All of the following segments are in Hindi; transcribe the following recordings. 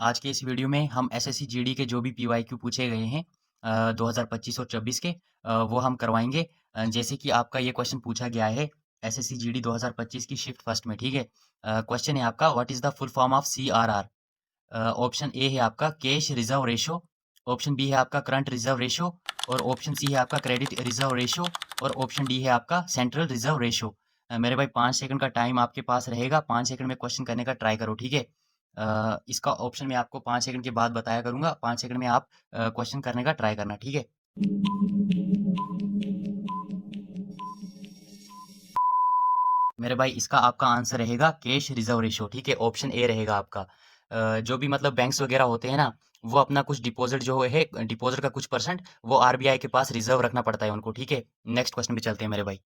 आज के इस वीडियो में हम एसएससी जीडी के जो भी पीवाईक्यू पूछे गए हैं 2025 और 24 के वो हम करवाएंगे। जैसे कि आपका ये क्वेश्चन पूछा गया है एसएससी जीडी 2025 की शिफ्ट फर्स्ट में, ठीक है। क्वेश्चन है आपका, what is the full form of CRR. Option A है आपका cash reserve ratio, option B है आपका करंट रिजर्व रेशो, और ऑप्शन सी है आपका क्रेडिट रिजर्व रेशो, और ऑप्शन डी है आपका सेंट्रल रिजर्व रेशो। मेरे भाई 5 सेकंड का टाइम आपके पास रहेगा, 5 सेकंड में क्वेश्चन करने का ट्राई करो, ठीक है। इसका ऑप्शन मैं आपको 5 सेकंड के बाद बताया करूंगा, 5 सेकंड में आप क्वेश्चन करने का ट्राई करना, ठीक है। मेरे भाई इसका आपका आंसर रहेगा कैश रिजर्व रेशो, ठीक है। ऑप्शन ए रहेगा आपका। जो भी मतलब बैंक्स वगैरह होते हैं ना, वो अपना कुछ डिपॉजिट जो है, डिपॉजिट का कुछ परसेंट वो आरबीआई के पास रिजर्व रखना पड़ता है उनको, ठीक है। नेक्स्ट क्वेश्चन पे चलते हैं मेरे भाई।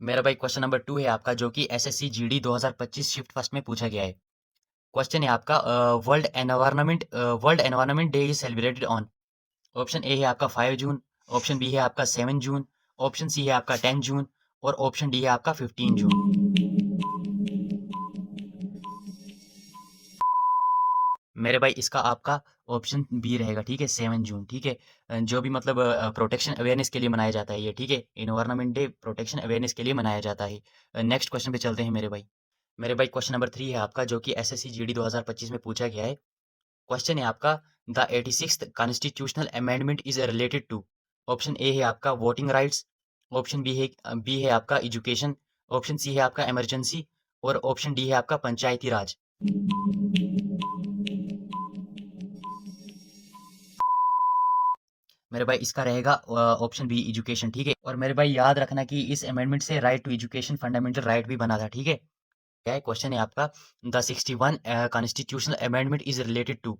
मेरा भाई क्वेश्चन नंबर 2 है आपका, जो कि एसएससी जीडी 2025 शिफ्ट फर्स्ट में पूछा गया है। क्वेश्चन है आपका, world environment day is celebrated on. Option A है आपका 5 जून, ऑप्शन बी है आपका 7 जून, ऑप्शन सी है आपका 10 जून, और ऑप्शन डी है आपका 15 जून। मेरे भाई इसका आपका ऑप्शन बी रहेगा, ठीक है, 7 जून, ठीक है। जो भी मतलब प्रोटेक्शन अवेयरनेस के लिए मनाया जाता है ये, ठीक है। इन्वायरमेंट डे प्रोटेक्शन अवेयरनेस के लिए मनाया जाता है। नेक्स्ट क्वेश्चन पे चलते हैं मेरे भाई। मेरे भाई क्वेश्चन नंबर 3 है आपका, जो कि एसएससी जीडी 2025 में पूछा गया है। क्वेश्चन है आपका, the 86th constitutional amendment is related to. Option A है आपका वोटिंग राइट्स, ऑप्शन बी है आपका एजुकेशन, ऑप्शन सी है आपका इमरजेंसी, और ऑप्शन डी है आपका पंचायती राज। मेरे भाई इसका रहेगा ऑप्शन बी एजुकेशन, ठीक है। और मेरे भाई याद रखना कि इस अमेंडमेंट से right to education fundamental right भी बना था, ठीक है। क्या है क्वेश्चन है आपका, the 61 constitutional amendment is related to.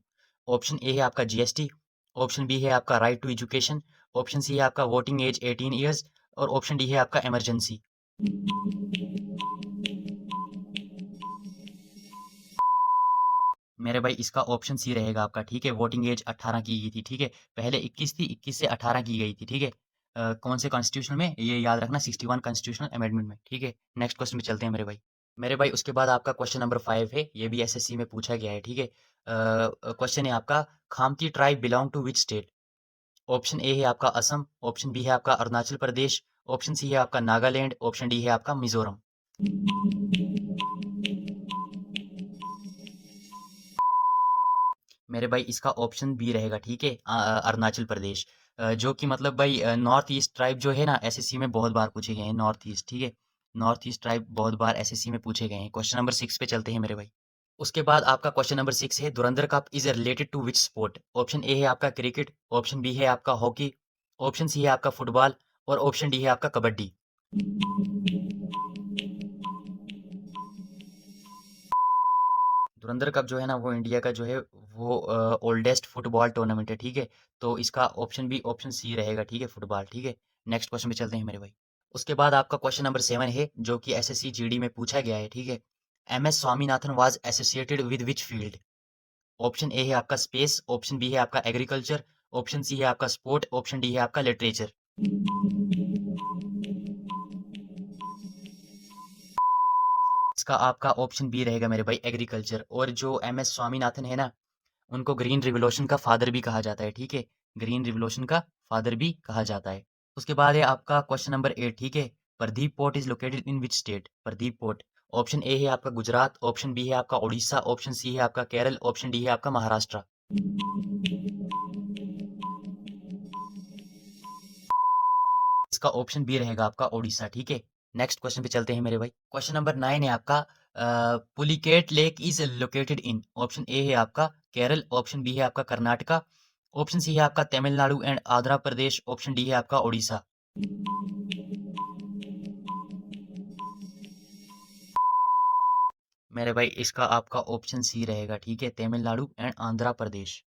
Option A है आपका जीएसटी, ऑप्शन बी है आपका right to education, option C है आपका वोटिंग एज 18 ईयर्स, और ऑप्शन डी है आपका इमरजेंसी। मेरे भाई इसका ऑप्शन सी रहेगा आपका, ठीक है। वोटिंग एज 18 की गई थी, ठीक है। पहले 21 थी, 21 से 18 की गई थी, ठीक है। कौन से कॉन्स्टिट्यूशन में, ये याद रखना, 61 कॉन्स्टिट्यूशनल अमेंडमेंट में, ठीक है। नेक्स्ट क्वेश्चन में चलते हैं मेरे भाई। मेरे भाई उसके बाद आपका क्वेश्चन नंबर 5 है, ये भी एसएससी में पूछा गया है, ठीक है। क्वेश्चन है आपका, Khamti tribe belong to which state. Option A है आपका असम, ऑप्शन बी है आपका अरुणाचल प्रदेश, ऑप्शन सी है आपका नागालैंड, ऑप्शन डी है आपका मिजोरम। मेरे भाई इसका ऑप्शन बी रहेगा, ठीक है। अरुणाचल प्रदेश। जो कि मतलब भाई नॉर्थ ईस्ट ट्राइब जो है ना, एसएससी में बहुत बार पूछे गए हैं, नॉर्थ ईस्ट, ठीक है। नॉर्थ ईस्ट ट्राइब बहुत बार एसएससी में पूछे गए हैं। क्वेश्चन नंबर 6 पे चलते हैं मेरे भाई। उसके बाद आपका क्वेश्चन नंबर 6 है, धुरंधर cup is related to which sport. Option A है आपका क्रिकेट, ऑप्शन बी है आपका हॉकी, ऑप्शन सी है आपका फुटबॉल, और ऑप्शन डी है आपका कबड्डी। धुरंधर कप जो है ना, वो इंडिया का जो है वो ओल्डेस्ट फुटबॉल टूर्नामेंट है, ठीक है। तो इसका ऑप्शन बी ऑप्शन सी रहेगा, ठीक है, फुटबॉल, ठीक है। नेक्स्ट क्वेश्चन पे चलते हैं मेरे भाई। उसके बाद आपका क्वेश्चन नंबर 7 है, जो कि एसएससी जीडी में पूछा गया है, ठीक है। M S Swaminathan was associated with which field. Option A है आपका स्पेस, ऑप्शन बी है आपका एग्रीकल्चर, ऑप्शन सी है आपका स्पोर्ट, ऑप्शन डी है आपका लिटरेचर। इसका आपका ऑप्शन बी रहेगा मेरे भाई, एग्रीकल्चर। और जो एम एस स्वामीनाथन है ना, उनको ग्रीन रिवॉल्यूशन का फादर भी कहा जाता है, ठीक है। ग्रीन रिवॉल्यूशन का फादर भी कहा जाता है। उसके बाद है आपका क्वेश्चन नंबर 8, ठीक है। Pradeep port is located in which state. Pradeep port, option A है आपका गुजरात, ऑप्शन बी है आपका उड़ीसा, ऑप्शन सी है आपका केरल, ऑप्शन डी है आपका महाराष्ट्र। इसका ऑप्शन बी रहेगा आपका ओडिशा, ठीक है। नेक्स्ट क्वेश्चन पे चलते हैं मेरे भाई। क्वेश्चन नंबर 9 है आपका, Pulicat lake is located in. Option A है आपका केरल, ऑप्शन बी है आपका कर्नाटका, ऑप्शन सी है आपका Tamil Nadu and Andhra Pradesh, option D है आपका ओडिशा। मेरे भाई इसका आपका ऑप्शन सी रहेगा, ठीक है, तमिलनाडु एंड आंध्र प्रदेश।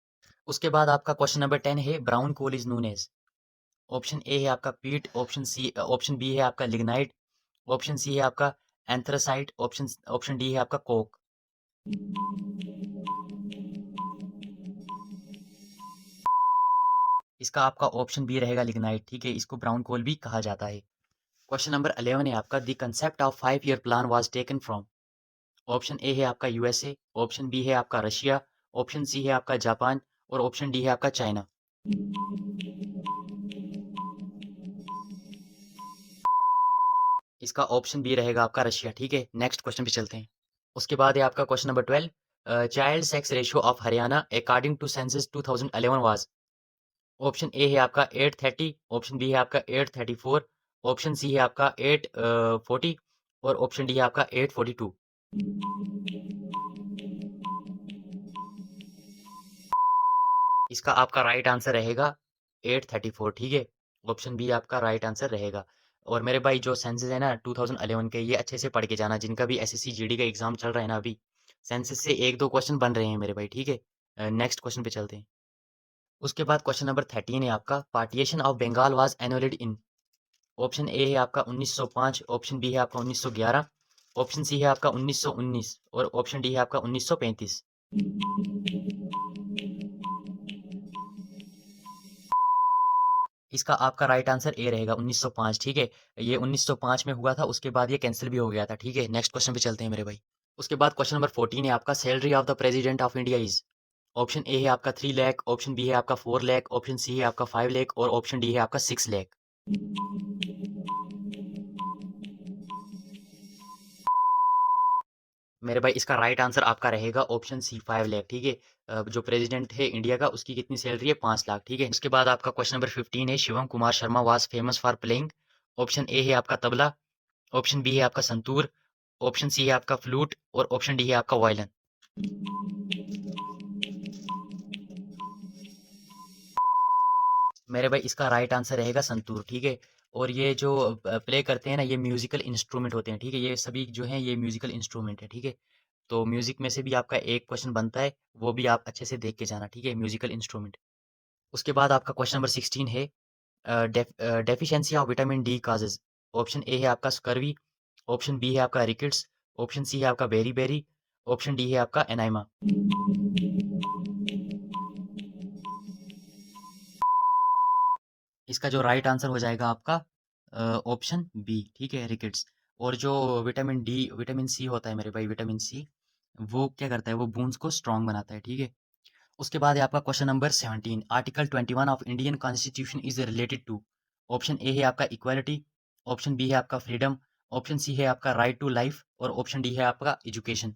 उसके बाद आपका क्वेश्चन नंबर 10 है, brown coal is known as. Option A है आपका पीट, ऑप्शन बी है आपका लिग्नाइट, ऑप्शन सी है आपका एंथ्रासाइट, ऑप्शन ऑप्शन डी है आपका कोक। इसका आपका ऑप्शन बी रहेगा लिग्नाइट, ठीक है। इसको ब्राउन कोल भी कहा जाता है। क्वेश्चन नंबर 11 है आपका, the concept of 5 year plan was taken from. Option A है आपका यूएसए, ऑप्शन बी है आपका रशिया, ऑप्शन सी है आपका जापान और ऑप्शन डी है आपका चाइना। इसका ऑप्शन बी रहेगा आपका रशिया। ठीक है, नेक्स्ट क्वेश्चन पे चलते हैं। उसके बाद है आपका question number 12। Child sex ratio of Haryana according to census 2011 was. Option A है आपका 830, ऑप्शन बी है आपका 834, ऑप्शन सी है आपका 840 और ऑप्शन डी है आपका 842। इसका आपका राइट आंसर रहेगा 834। ठीक है, ऑप्शन बी आपका राइट आंसर रहेगा। और मेरे भाई जो सेंसस है ना 2011 के, ये अच्छे से पढ़ के जाना, जिनका भी एसएससी जीडी का एग्जाम चल रहा है ना अभी, सेंसस से एक दो क्वेश्चन बन रहे हैं मेरे भाई। ठीक है, नेक्स्ट क्वेश्चन पे चलते हैं। उसके बाद क्वेश्चन नंबर 13 है आपका, partition of Bengal was annulated in. Option A है आपका 1905, ऑप्शन बी है आपका 1911, ऑप्शन सी है आपका 1919 और ऑप्शन डी है आपका 1935। इसका आपका राइट आंसर ए रहेगा 1905। ठीक है, ये 1905 में हुआ था, उसके बाद ये कैंसिल भी हो गया था। ठीक है, नेक्स्ट क्वेश्चन पे चलते हैं मेरे भाई। उसके बाद क्वेश्चन नंबर 14 है आपका, salary of the president of India is. Option A है आपका 3 लाख, ऑप्शन बी है आपका 4 लाख, ऑप्शन सी है आपका 5 लाख और ऑप्शन डी है आपका 6 लाख। मेरे भाई इसका राइट आंसर आपका रहेगा ऑप्शन सी 5 लाख। ठीक है, जो प्रेसिडेंट है इंडिया का, उसकी कितनी सैलरी है? 5 लाख। ठीक है, उसके बाद आपका क्वेश्चन नंबर 15 है, Shivam Kumar Sharma was famous for playing. Option A है आपका तबला, ऑप्शन बी है आपका संतूर, ऑप्शन सी है आपका फ्लूट और ऑप्शन डी है आपका वायलिन। मेरे भाई इसका राइट आंसर रहेगा संतूर। ठीक है, और ये जो प्ले करते हैं ना, ये म्यूजिकल इंस्ट्रूमेंट होते हैं। ठीक है, ये सभी जो हैं ये म्यूजिकल इंस्ट्रूमेंट है। ठीक है, तो म्यूजिक में से भी आपका एक क्वेश्चन बनता है, वो भी आप अच्छे से देख के जाना। ठीक है, म्यूजिकल इंस्ट्रूमेंट। उसके बाद आपका क्वेश्चन नंबर 16 है, deficiency of vitamin D causes. Option A है आपका स्कर्वी, ऑप्शन बी है आपका रिकेट्स, ऑप्शन सी है आपका बेरी बेरी, ऑप्शन डी है आपका एनाइमा। इसका जो राइट आंसर हो जाएगा आपका ऑप्शन बी। ठीक है, रिकेट्स। और जो विटामिन डी विटामिन सी होता है मेरे भाई, विटामिन सी वो क्या करता है? वो बोन्स को स्ट्रांग बनाता है। ठीक है, उसके बाद है आपका question number 17, article 21 of Indian constitution is related to. Option A है आपका इक्वालिटी, ऑप्शन बी है आपका फ्रीडम, ऑप्शन सी है आपका राइट टू लाइफ और ऑप्शन डी है आपका एजुकेशन।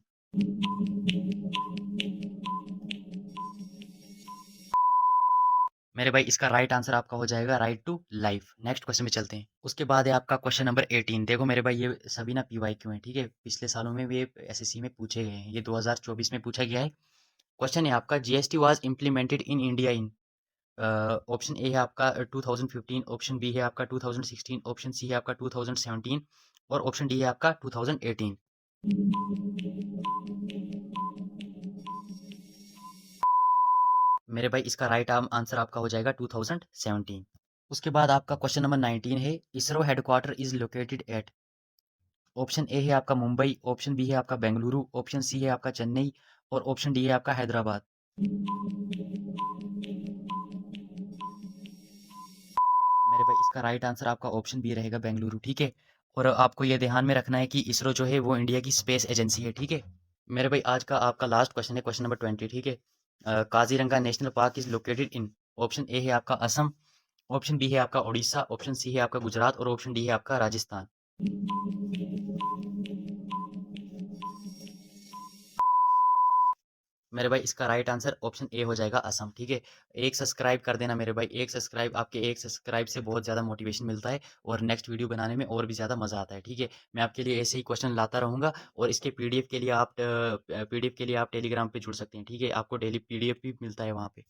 मेरे भाई इसका राइट आंसर आपका हो जाएगा right to life. Next question में चलते हैं। उसके बाद है आपका क्वेश्चन नंबर 18। देखो मेरे भाई ये सभी ना पीवाईक्यू हैं। ठीक है, पिछले सालों में भी ये एसएससी में पूछे गए हैं, ये 2024 में पूछा गया है। क्वेश्चन है आपका, GST was implemented in India in. Option A है आपका 2015, ऑप्शन बी है आपका 2016, ऑप्शन सी है आपका 2017 और ऑप्शन डी है आपका 2018। मेरे भाई इसका राइट आंसर आपका हो जाएगा 2017। उसके बाद आपका क्वेश्चन नंबर 19 है, ISRO headquarter is located at. Option A है आपका मुंबई, ऑप्शन बी है आपका बेंगलुरु, ऑप्शन सी है आपका चेन्नई और ऑप्शन डी है आपका हैदराबाद। मेरे भाई इसका राइट आंसर आपका ऑप्शन बी रहेगा, बेंगलुरु। ठीक है, और आपको ये ध्यान में रखना है कि इसरो जो है वो इंडिया की स्पेस एजेंसी है। ठीक है, मेरे भाई आज का आपका लास्ट क्वेश्चन है, क्वेश्चन नंबर 20। ठीक है, Kaziranga national park is located in. Option A है आपका असम, ऑप्शन बी है आपका उड़ीसा, ऑप्शन सी है आपका गुजरात और ऑप्शन डी है आपका राजस्थान। मेरे भाई इसका राइट आंसर ऑप्शन ए हो जाएगा, असम। ठीक है, एक सब्सक्राइब कर देना मेरे भाई, एक सब्सक्राइब, आपके एक सब्सक्राइब से बहुत ज़्यादा मोटिवेशन मिलता है और नेक्स्ट वीडियो बनाने में और भी ज़्यादा मज़ा आता है। ठीक है, मैं आपके लिए ऐसे ही क्वेश्चन लाता रहूँगा और इसके पीडीएफ के लिए आप टेलीग्राम पे जुड़ सकते हैं। ठीक है, आपको डेली पीडीएफ भी मिलता है वहाँ पे।